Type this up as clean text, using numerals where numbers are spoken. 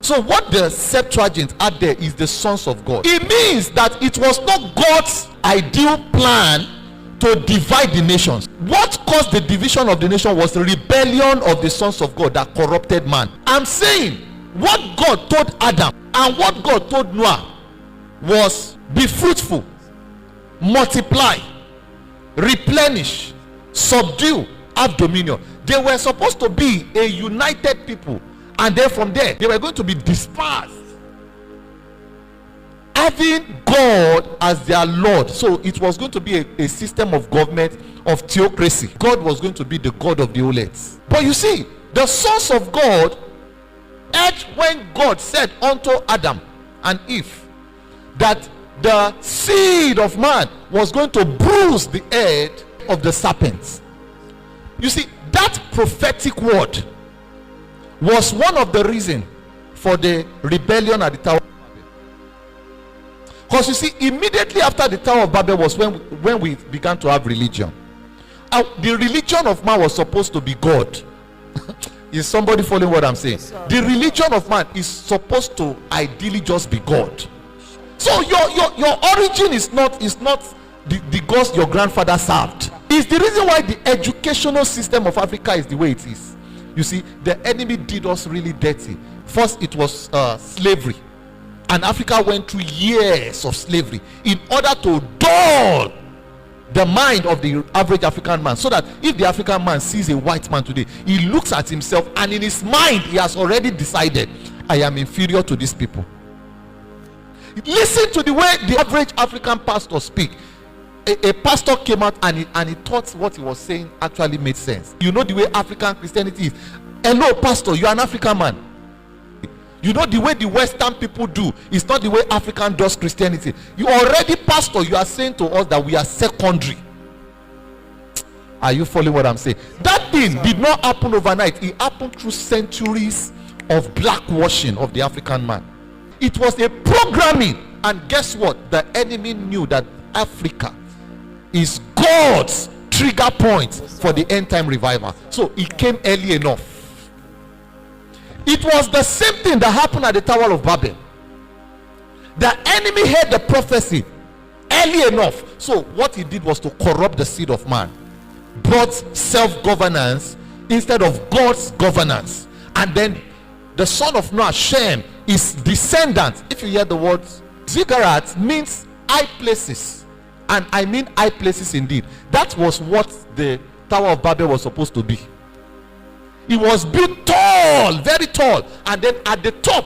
So what the Septuagint add there is the sons of God. It means that it was not God's ideal plan to divide the nations. What caused the division of the nation was the rebellion of the sons of God that corrupted man. I'm saying what God told Adam and what God told Noah was be fruitful, multiply, replenish, subdue, have dominion. They were supposed to be a united people, and then from there they were going to be dispersed, having God as their Lord. So it was going to be a system of government, of theocracy. God was going to be the God of the whole earth. But you see, the sons of God heard when God said unto Adam and Eve that the seed of man was going to bruise the head of the serpent. You see, that prophetic word was one of the reasons for the rebellion at the Tower of Babel. Because you see, immediately after the Tower of Babel was when we began to have religion. The religion of man was supposed to be God. Is somebody following what I'm saying? The religion of man is supposed to ideally just be God. So your origin is not the gods your grandfather served. It's the reason why the educational system of Africa is the way it is. You see, the enemy did us really dirty. First it was slavery, and Africa went through years of slavery in order to dull the mind of the average African man, so that if the African man sees a white man today, he looks at himself and in his mind he has already decided, I am inferior to these people. Listen to the way the average African pastor speak. A pastor came out and he thought what he was saying actually made sense. You know the way African Christianity is. Hello pastor, you are an African man. You know the way the Western people do is not the way African does Christianity. You already, pastor, you are saying to us that we are secondary. Are you following what I'm saying? That thing did not happen overnight. It happened through centuries of blackwashing of the African man. It was a programming, and guess what? The enemy knew that Africa is God's trigger point for the end time revival. So it came early enough. It was the same thing that happened at the Tower of Babel. The enemy heard the prophecy early enough. So what he did was to corrupt the seed of man, brought self-governance instead of God's governance. And then the son of Noah, Shem, is descendant. If you hear the word ziggurat, means high places, and I mean high places indeed. That was what the Tower of Babel was supposed to be. It was built tall, very tall, and then at the top